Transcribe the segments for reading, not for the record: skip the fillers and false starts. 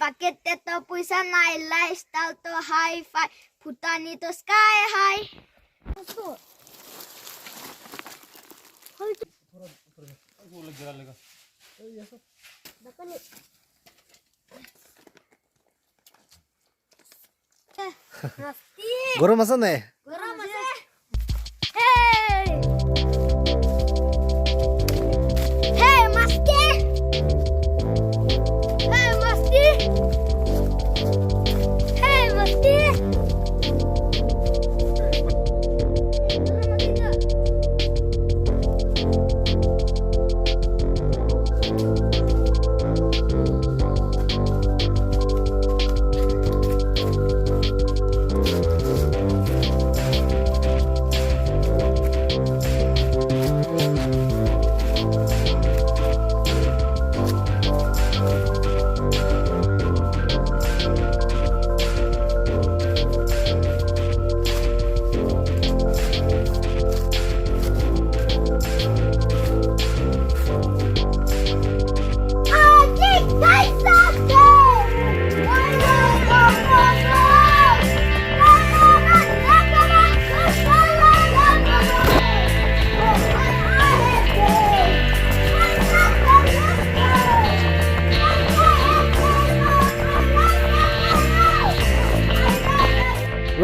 Pakete to puisa nai, lifestyle to hi-fi, Bhutani to sky high. গরম আছে নাই? গরম আছে। Hey! Hey, Masti! Hey, Masti! Hey, Masti!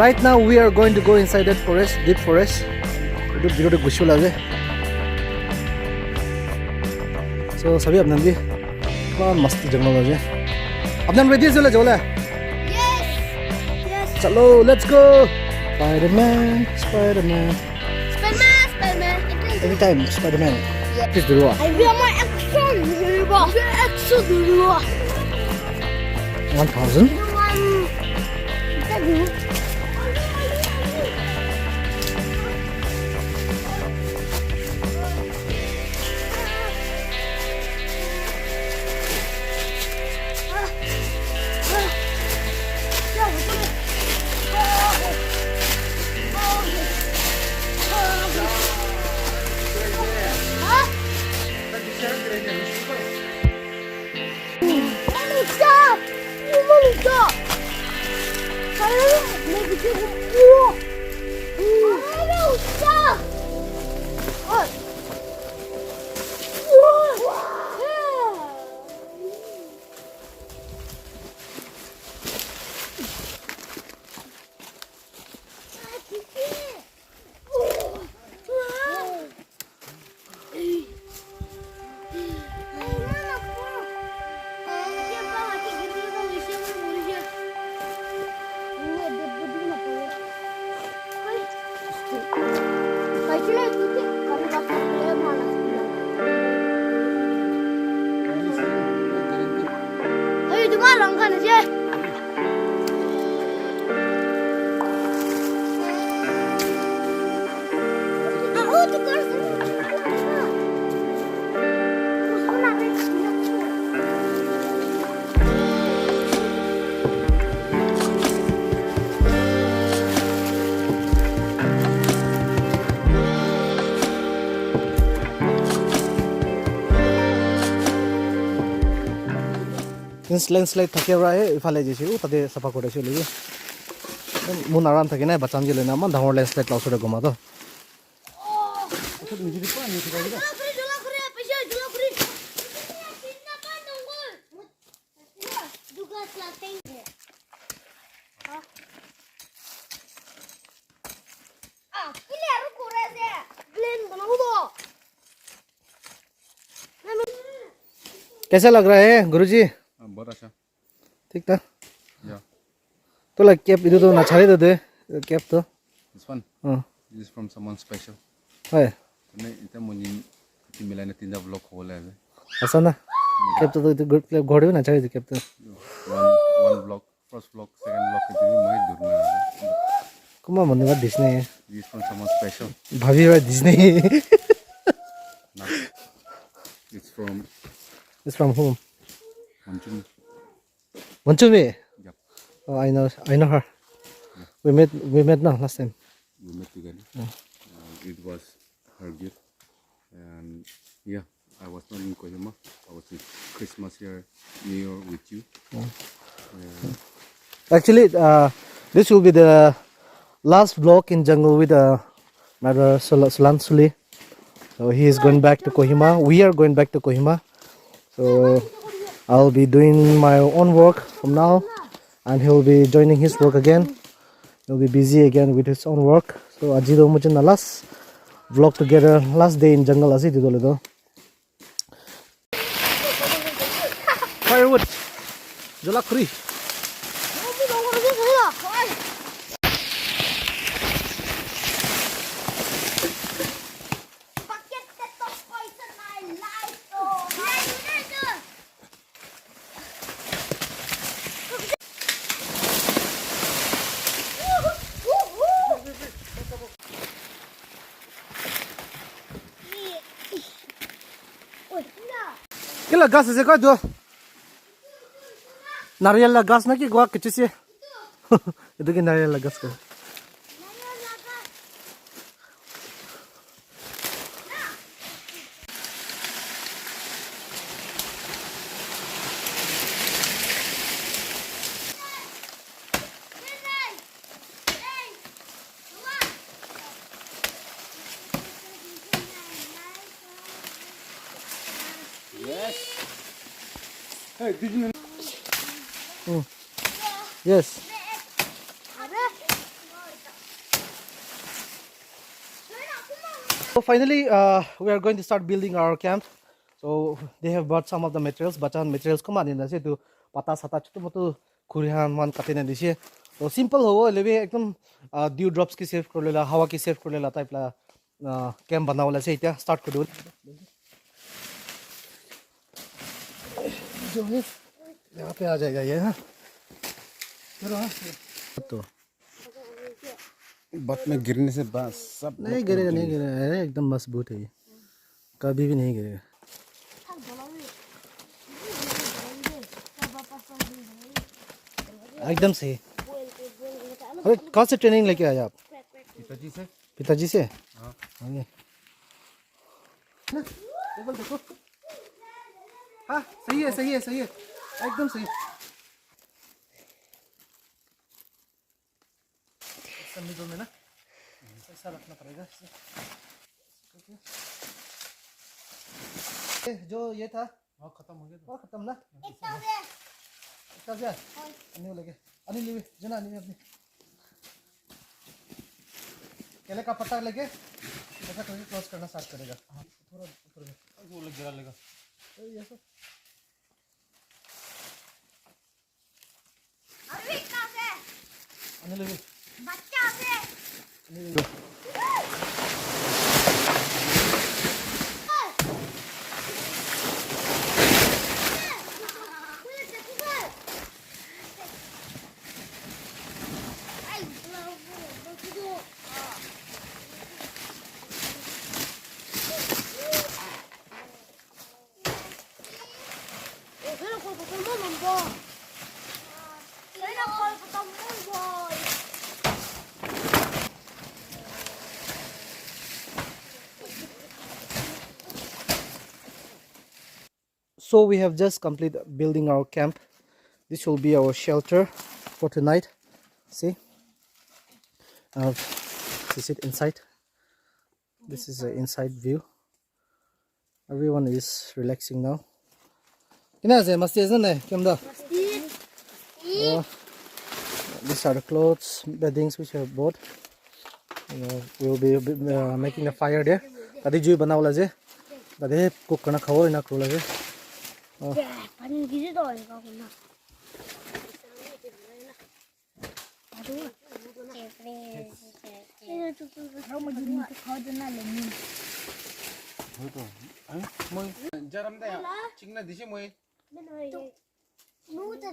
Right now we are going to go inside that forest, deep forest. Itu biru de gushul aje. So सभी अपने भी बहुत मस्त जंगल है। अपने ready है चले चले। Yes! Yes! चलो let's go. Spider-Man, Spider-Man. Spider-Man, Spider-Man. Every time Spider-Man. Please do it. I will my action. Action. 1000. Landslide থাকে রাহে ইফালে যেছি ও তাতে সাফা করে চলে গে মন আরাম থাকে না বাচান গেলে না মান ডাঙৰ ল্যান্ডস্লাইড লাউসরে গমা তো कैसा लग रहा है गुरुजी? बहुत अच्छा। ठीक था? या। तो like कैप इधर तो नचारे तो दे कैप तो। This one? हाँ। This is from someone special. है। नहीं इतना मुझे कि मिला ने 3 vlog हो गया है। ऐसा ना? कैप तो good कैप घोड़े भी नचारे थे कैप तो। One vlog, first vlog, second vlog के लिए मुझे दूर में है। कुमा मन में डिस्ने है। This is from someone special. भाभी वाला डिस्ने है। It's from. It's from whom? Manchuni. Manchuni? Yep. Oh, I know her. Yeah. We met now last time. We met together. It was her gift, and yeah, I was not in Kohima. I was in Christmas here, New Year with you. Actually, this will be the last vlog in jungle with my brother Sulan Suli. So he is going back to Kohima. We are going back to Kohima. So I'll be doing my own work from now, and he'll be joining his work again. He'll be busy again with his own work. So ajido mujhe na last vlog together, last day in jungle asi didole do. Firewood, jalakri. Kila gas ase ko do. Nariyal la gas na ki gwa kichisi. Itu ki nariyal la gas ko. Hey, did you? Yes. So finally, we are going to start building our camp. So they have brought some of the materials, bachan materials. Come on, in the to pata sata chutu motu kurihan man katina dishe. So simple ho, leve ekdom dew drops ki save kar lela, hawa ki save kar lela type la camp bana wala se itya start kar do. जो है यहाँ पे आ जाएगा ये हाँ तो बात में गिरने से बस सब नहीं गिरेगा नहीं गिरेगा अरे एकदम मजबूत है ये कभी भी नहीं गिरेगा एकदम सही अरे कहाँ से ट्रेनिंग लेके आए आप पिताजी से हाँ देखो हाँ सही है सही है सही है एकदम सही मिडल में ना ऐसा रखना पड़ेगा जो ये था वो खत्म हो गया वो खत्म ना इतना क्या अन्य लगे अन्य ले जना अन्य अपने केले का पत्ता लेके ऐसा करके क्लोज करना स्टार्ट करेगा थोड़ा ऊपर में वो लग गिरा लेगा ये सब अरे कहां से अन्य लगे बच्चा से So we have just completed building our camp. This will be our shelter for tonight. See, this is inside. This is the inside view. Everyone is relaxing now. These are the clothes, beddings which I have bought. We will be making a fire there. Tadi jui bana wala je. Tadi cook karna khawo ina kro lage. पानी गिरे तो आएगा ना ये तो मुझे खा देना लेनी हो तो मोय जरम दे चिंगना दिसे मोय नु त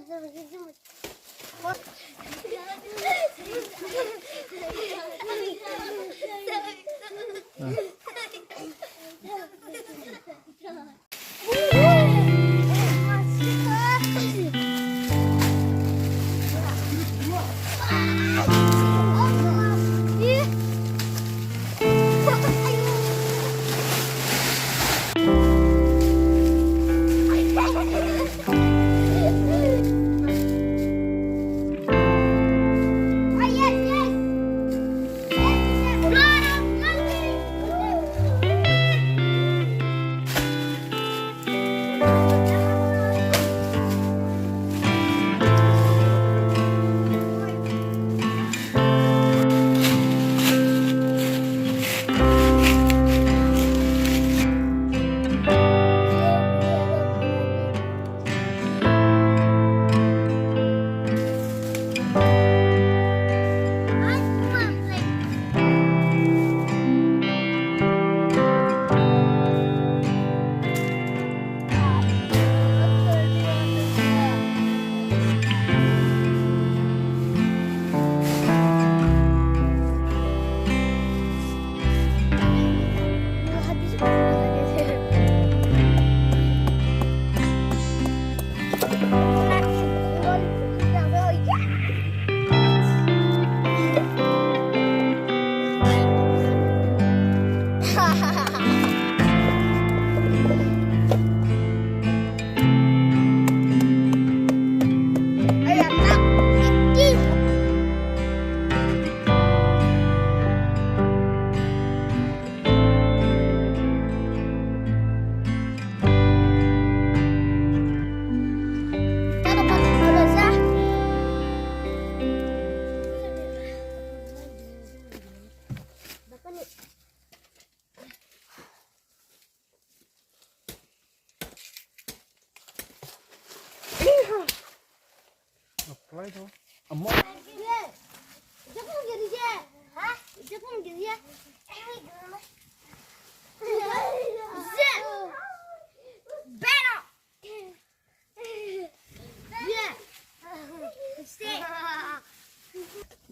Apply though.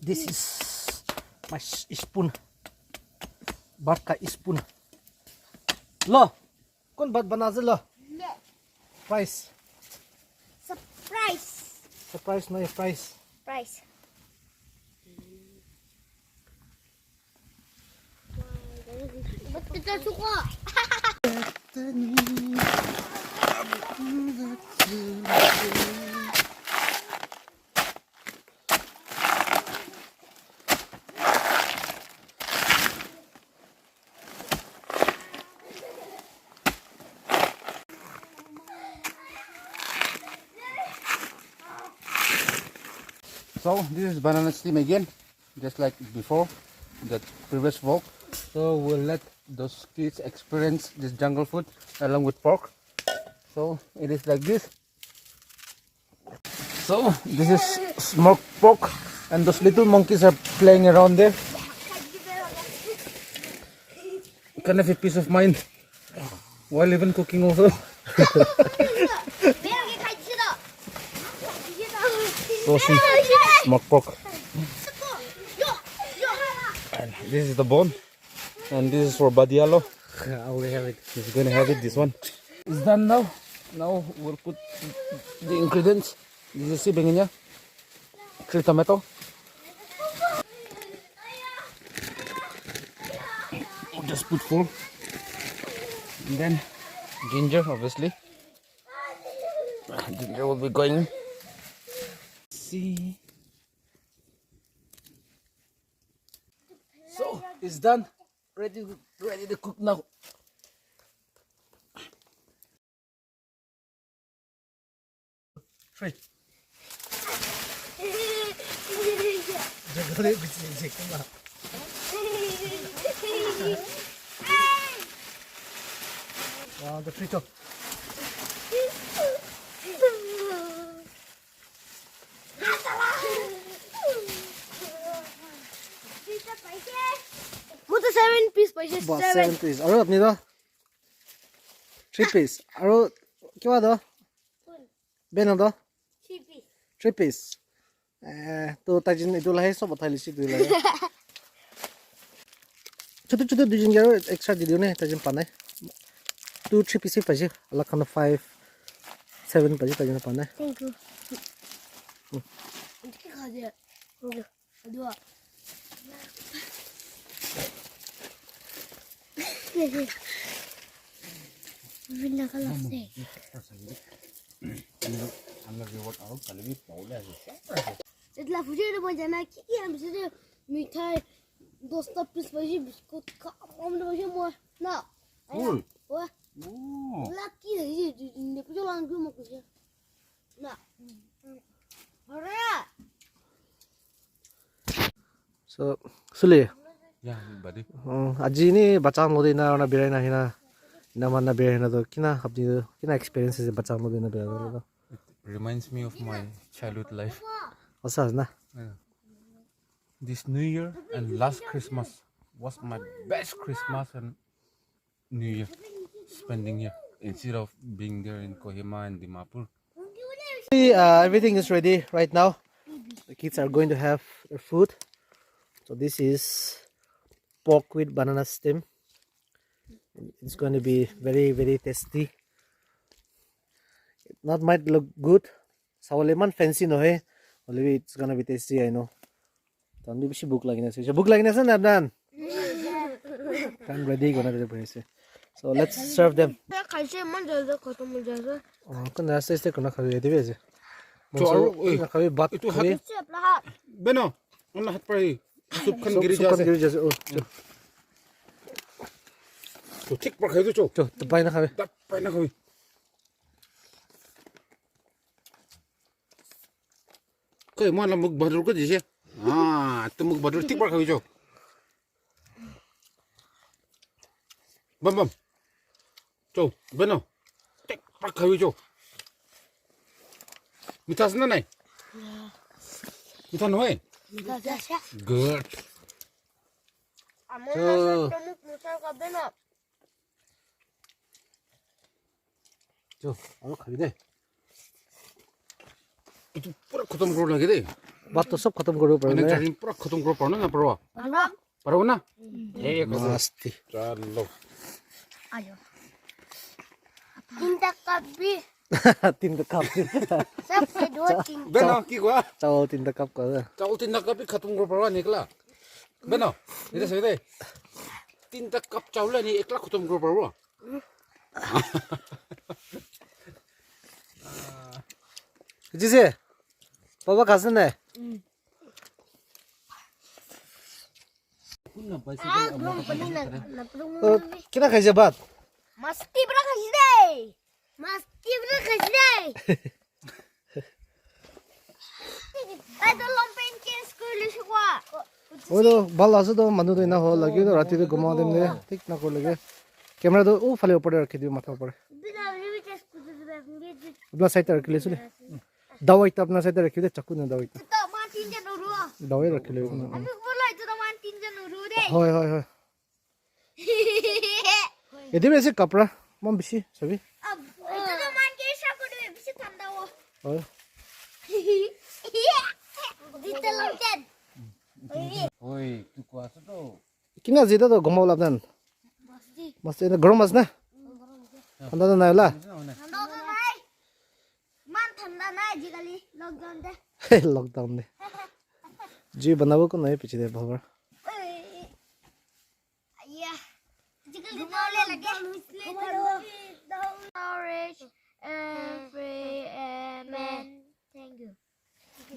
This is my spoon. Barka spoon. Lo, kon bat banaze lo. Price. Surprise. Surprise no price. Price. Kita suka. So this is banana steam again, just like before, that previous vlog. So we'll let those kids experience this jungle food along with pork. So it is like this. So this is smoked pork, and those little monkeys are playing around there. Kind of a peace of mind while even cooking also. Saucy smoked pork. And this is the bone, and this is for Badialo. I will have it. He's gonna have it. This one is done now. Now we'll put the ingredients. This is sibingnya, 3 tomato. We'll just put 4, and then ginger, obviously. Ginger will be going. See. So it's done. Ready to cook now. Three. The frito. What the 7-piece spices? Boss 7 piece. Aro apni do. 3 piece. Aro kiwa do? Beno do? 3-piece. 3 piece. To tajin itu lahi sob othai lisi tu lahi. Chotu dijin garo extra di diyo ne tajin panai. 2 3 piece paji. Ala kana 5 7 paji tajin panai. Thank you. 어떻게 가지? 어디와? Villa kalase. Itla fujiru mo jana kiki am sije mithai 10 piece paji biscuit ka am no je mo na. Cool. Wa. Oh. Lucky je ne pujo lang ju mo kuje. Na. Ora. So suli. Yeah, buddy. Aji ni bachang lo de na ona birai na hina. Ina man na birai na do kina habdi kina experiences bachang lo de na birai do. It reminds me of my childhood life. Osas na. This New Year and last Christmas was my best Christmas and New Year spending here instead of being there in Kohima and Dimapur. Everything is ready right now. The kids are going to have their food. So this is pork with banana stem. It's going to be very tasty. It not might look good. Sawaleman fancy no hai. Only it's gonna be tasty, I know. Tandi bishi book lagina se. Book lagina se na dan. Kan ready gonna be the. So let's serve them. kalse man jaza khatam ho jaza. Kan rasta iste kana khawi debi aje. So, So khawi bat khawi. Se apna hat. Beno, on hat pray. Soup kan giri jase. Oh. So tik par khayo cho. Cho tapai na khawi. Tap pa na khawi. Kay mo la mug badur ko dise. Tu mug badur tik par khawi cho. Bam. Cho, beno. Tik par khawi cho. Mitas na nai. You turn away. Gak. Good. Amo So- nasa tumuk musal kabe na. 저, 가게 돼. itu pura khatam karo lage de. बात तो सब खत्म करो पर Anak मैं cari pura khatam karo parna na parwa. Ano? Parwa na. Eh, मस्ती chalo. Ayo. Tinta kabi. 3 cup Sampai 2 tinta. Beno ki gua. चावल 3 cup कर Chawal tinta cup khatam karo parwa nikla. Beno, ite sagde. Tinta cup chawla ni ekla khatam karo parwa. 지지 바바 갔었네 Ah, belum pernah nak perlu. किना खाइछ भात Mesti pernah kasih deh. Mesti pernah kasih deh. Ada lompen ke sekolah semua. ओदो बल आछ त मानु then हो लाग्यो राति त घुमा देमले ठीक न कर लगे कैमरा तो ऊ फाले ऊपर रखि दियो माथा ऊपर Bila lebih ke sekolah dia. अपना साइड रख ले सुले दवाई त अपना साइड रखि दे चक्कू न दवाई त Kita matiin je nuru. दवाई रख ले Tapi bola itu dah matiin je nuru deh. होय होय होय यदि में से कपड़ा मम बिसी सबै Ab, itu dah main ke siapa deh bisa tanda wah. होय Di dalam tent. Oi, tu kuasa tu. किन जिता त घुमाउ लादन Mesti. मस्त गरम मस न ठन्डा त नला Tanda tu naik. Man tanda naik jika li lockdown deh. Lockdown ने जी बनाबो को नय पछि दे भवर Ayah. Jika li boleh lagi. Storage and free and man. Thank you.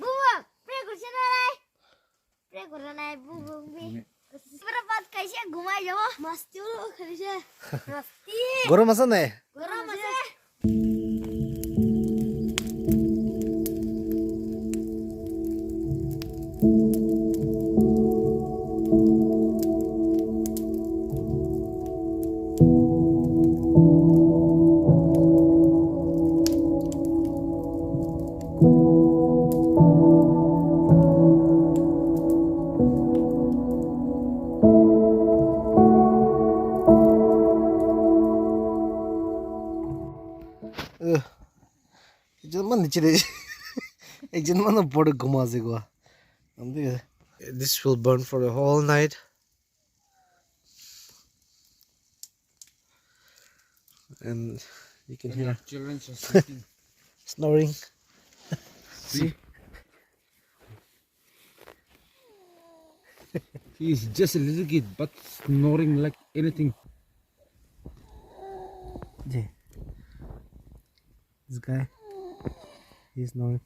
Bunga, pray kursi naik. Pray kursi naik bunga bi. Berapa kali sih gumai jauh? Mesti lo kali sih. Mesti. गरम मस न Gurau masih. जनमा नीचे दे एक जनमा न बड़ घुमा से गो हम दे this will burn for the whole night and you can hear Children are sleeping. snoring see He is just a little kid, but snoring like anything. Ji this guy he's snoring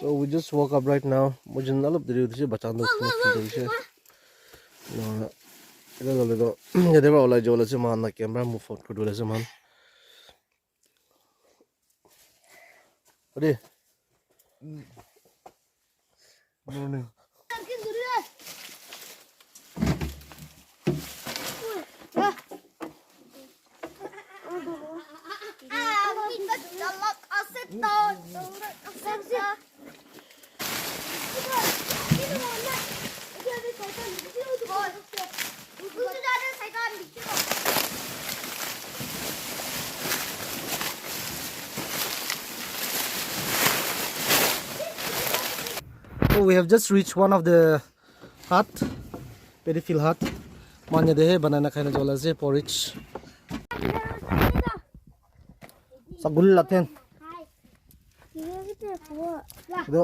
so we just woke up right now मुझे नलब दे रही थी बचाने दो उसने फिर ना इधर वाले तो ये वाला जो वाला से मान ना कैमरा मूव आउट कर दो वाले से मान अरे morning Kita jalak aset tau. Aset ya. So we have just reached one of the hut, pedifil hut. Manya dehe banana खाने वाला से porridge. Sagul laten. दो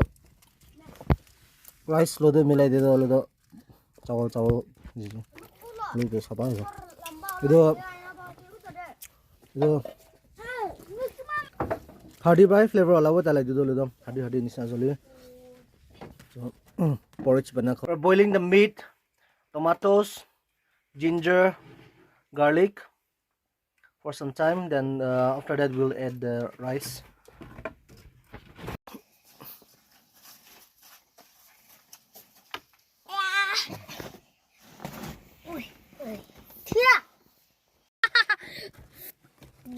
rice लो दे मिलाई दे दो लो दो चावल चावल जी नहीं तो सब आएगा इधर hardy by flavor वाला वो ताले दे दो लो दो hardy hardy निशा चलिए so porridge बना we're boiling the meat tomatoes ginger garlic for some time then after that we'll add the rice Ui, Thia.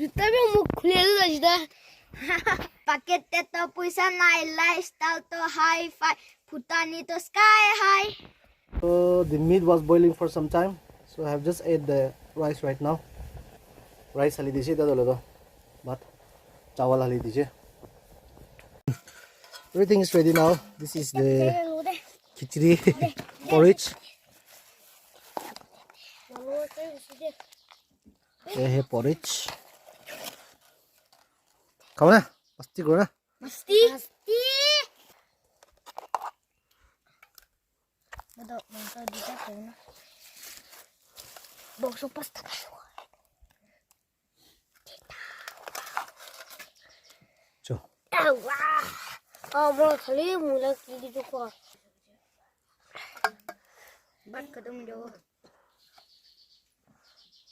Juta meu muখ খুলে দিদা পাকেটে তো পয়সা নাই লাইফস্টাইল তো হাই ফাই ফুটানি তো sky high So the meat was boiling for some time. So I have just ate the rice right now. Rice hali diche da dolo do. But chawal hali diche. Everything is ready now. This is the khichdi porridge. Hey porridge. Come on, masti karo na. Masti. Mantap dita ko na. Bokso pasta. Cho. Wah. Bro, khali mula ki jo ko. Bat kadam jo.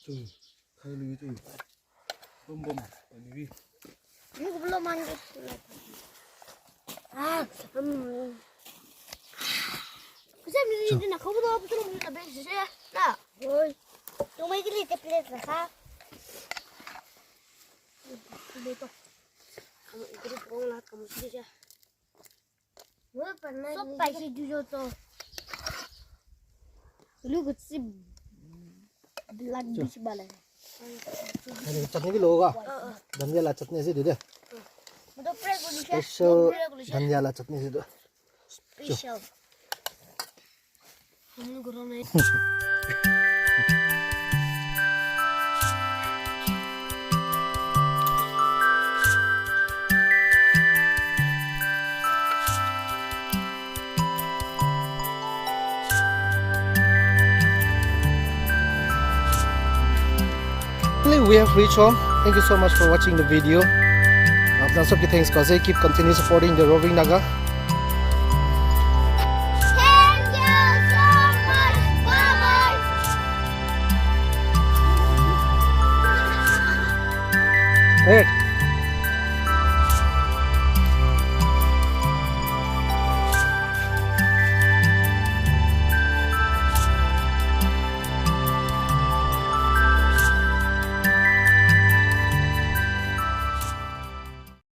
Cui, khai lưới cui. Bom bom, ở đây. Ini belum manjat. Bisa beli nak kau buat apa tu beli tak beli saya. Nah, oi. Cuma ini lihat plate lah kah? Beli tu. Kamu itu pun lah kamu saja. Wah pernah. So paisi juga tu. Lu kutsi belag bis balai. चटनी भी लोगा धनिया ला चटनी से दे दे मतलब fry कर लीजिए special धनिया ला चटनी से दे special हमने करो नहीं We have reached home. Thank you so much for watching the video. Thanks Kaze. Keep continue supporting the Roving Naga. Thank you so much. Bye bye. Right.